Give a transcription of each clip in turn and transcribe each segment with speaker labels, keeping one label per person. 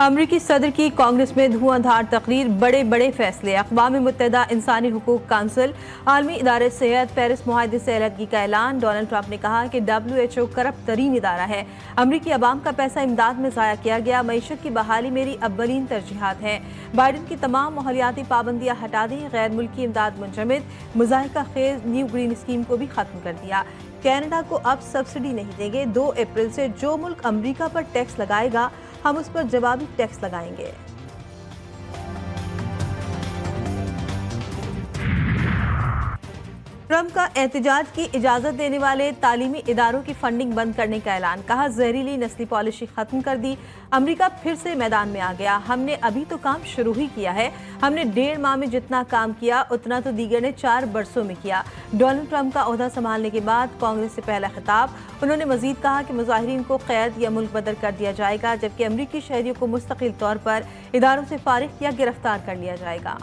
Speaker 1: अमरीकी सदर की कांग्रेस में धुआंधार तकरीर, बड़े बड़े फैसले। अक़वाम मुत्तहिदा इंसानी हुकूक काउंसिल, आलमी इदारे सेहत, पेरिस मुआहदे से अलहदगी का ऐलान। डोनाल्ड ट्रंप ने कहा कि WHO करप्ट तरीन इदारा है। अमरीकी अवाम का पैसा इमदाद में ज़ाया किया गया। मईशत की बहाली मेरी अव्वलीन तरजीहात हैं। बाइडन की तमाम माहौलियाती पाबंदियाँ हटा दी। गैर मुल्की इमदाद मुंजमद। मुज़ाहिका खेज न्यू ग्रीन स्कीम को भी खत्म कर दिया। कनाडा को अब सब्सिडी नहीं देंगे। 2 अप्रैल से जो मुल्क अमरीका पर टैक्स लगाएगा, हम उस पर जवाबी टैक्स लगाएंगे। ट्रंप का एहतजाज की इजाजत देने वाले तालीमी इदारों की फंडिंग बंद करने का ऐलान। कहा, जहरीली नस्ली पॉलिसी खत्म कर दी। अमरीका फिर से मैदान में आ गया। हमने अभी तो काम शुरू ही किया है। हमने 1.5 माह में जितना काम किया उतना तो दीगर ने 4 बरसों में किया। डोनाल्ड ट्रंप का ओहदा संभालने के बाद कांग्रेस से पहला खिताब। उन्होंने मजीद कहा कि मुजाहिरीन को कैद या मुल्क बदर कर दिया जाएगा, जबकि अमरीकी शहरियों को मुस्तकिल तौर पर इदारों से फारिग या गिरफ्तार कर लिया जाएगा।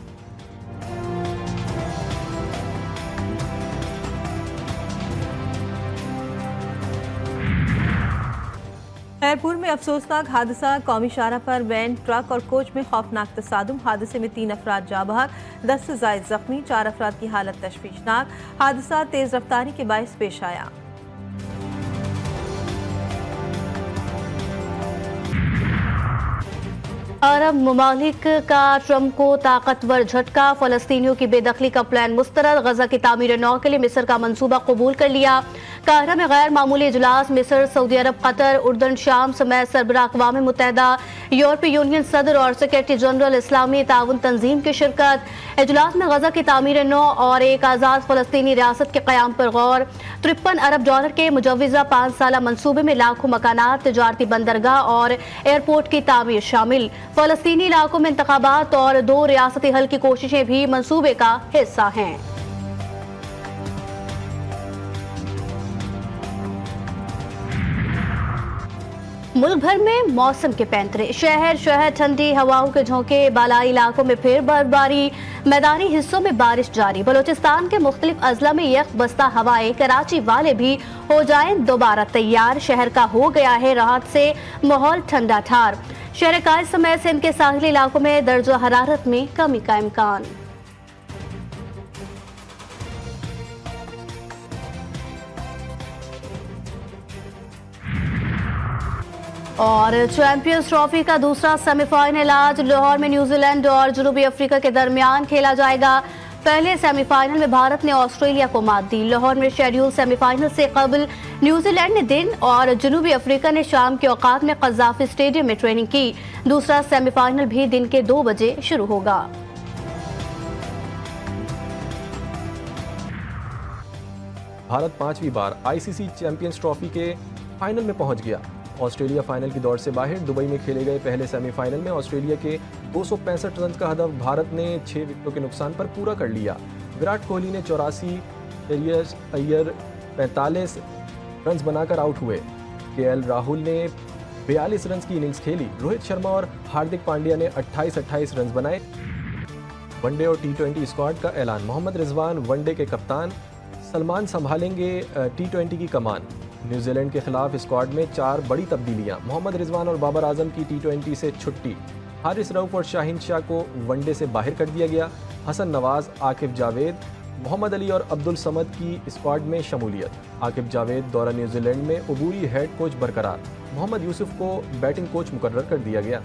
Speaker 1: खैरपुर में अफसोसनाक हादसा। कौमी शाहराह पर वैन, ट्रक और कोच में खौफनाक तसादुम। हादसे में 3 अफराद जाँ बहक, 10 से ज़ायद जख्मी। 4 अफराद की हालत तशवीशनाक। हादसा तेज रफ्तारी के बायस पेश आया।
Speaker 2: अरब ममालिक का ट्रंप को ताकतवर झटका। फलस्तीनियों की बेदखली का प्लान मुस्तरद। गजा की तामीर नौ के लिए मिस्र का मंसूबा कबूल कर लिया। काहिरा में गैर मामूली इजलास। मिस्र, सऊदी अरब, कतर, उर्दन, शाम समेत सरबराह अक़वाम मुत्तहिदा, यूरोपीय यूनियन सदर और सेक्रेटरी जनरल इस्लामी ताउन तंजीम की शिरकत। इजलास में गजा की तामीर नौ और एक आज़ाद फलस्तीनी रियासत के क़याम पर गौर। $53 अरब के मुजव्वज़ा 5 साला मंसूबे में लाखों मकानात, तिजारती बंदरगाह और एयरपोर्ट की तामीर शामिल। फलस्तीनी इलाकों में इंतखाबात और 2 रियासती हल की कोशिशें भी मंसूबे का हिस्सा हैं। मुल्क भर में मौसम के पैंतरे। शहर शहर ठंडी हवाओं के झोंके। बालाई इलाकों में फिर बर्फबारी। मैदानी हिस्सों में बारिश जारी। बलोचिस्तान के मुख्तलिफ अजला में यख बस्ता हवाएं। कराची वाले भी हो जाएं दोबारा तैयार। शहर का हो गया है राहत से माहौल ठंडा ठार। शहर कायद समेत सिंध के साहिली इलाकों में दर्जा हरारत में कमी का इम्कान। और चैंपियंस ट्रॉफी का दूसरा सेमीफाइनल आज लाहौर में न्यूजीलैंड और जनूबी अफ्रीका के दरमियान खेला जाएगा। पहले सेमीफाइनल में भारत ने ऑस्ट्रेलिया को मात दी। लाहौर में शेड्यूल सेमीफाइनल से कबल न्यूजीलैंड ने दिन और जनूबी अफ्रीका ने शाम के औकात में कज़ाफी स्टेडियम में ट्रेनिंग की। दूसरा सेमीफाइनल भी दिन के 2 बजे शुरू होगा।
Speaker 3: भारत 5वीं बार ICC चैंपियंस ट्रॉफी के फाइनल में पहुंच गया। ऑस्ट्रेलिया फाइनल की दौड़ से बाहर। दुबई में खेले गए पहले सेमीफाइनल में ऑस्ट्रेलिया के 265 रन का हदफ भारत ने 6 विकेटों के नुकसान पर पूरा कर लिया। विराट कोहली ने 84, श्रेयस अय्यर 45 रन बनाकर आउट हुए। KL राहुल ने 42 रन की इनिंग्स खेली। रोहित शर्मा और हार्दिक पांड्या ने 28 रन बनाए। वनडे और T20 स्क्वाड का ऐलान। मोहम्मद रिजवान वनडे के कप्तान, सलमान संभालेंगे T20 की कमान। न्यूजीलैंड के खिलाफ स्क्वाड में 4 बड़ी तब्दीलियां। मोहम्मद रिजवान और बाबर आजम की T20 से छुट्टी। हारिस रऊफ और शाहीन शाह को वनडे से बाहर कर दिया गया। हसन नवाज, आकिब जावेद, मोहम्मद अली और अब्दुल समद की स्क्वाड में शमूलियत। आकिब जावेद दौरा न्यूजीलैंड में अबूरी हेड कोच बरकरार। मोहम्मद यूसुफ को बैटिंग कोच मुकर्रर कर दिया गया।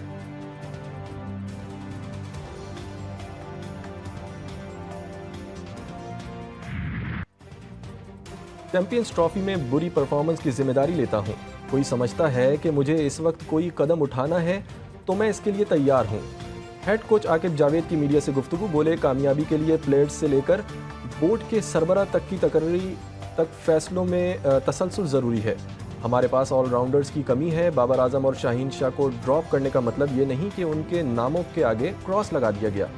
Speaker 3: चैंपियंस ट्रॉफी में बुरी परफॉर्मेंस की जिम्मेदारी लेता हूं। कोई समझता है कि मुझे इस वक्त कोई कदम उठाना है तो मैं इसके लिए तैयार हूं। हेड कोच आकिब जावेद की मीडिया से गुफ्तगू। बोले, कामयाबी के लिए प्लेयर्स से लेकर बोर्ड के सरबरा तक की तकर्री तक फैसलों में तसलसल ज़रूरी है। हमारे पास ऑलराउंडर्स की कमी है। बाबर आजम और शाहीन शाह को ड्रॉप करने का मतलब ये नहीं कि उनके नामों के आगे क्रॉस लगा दिया गया।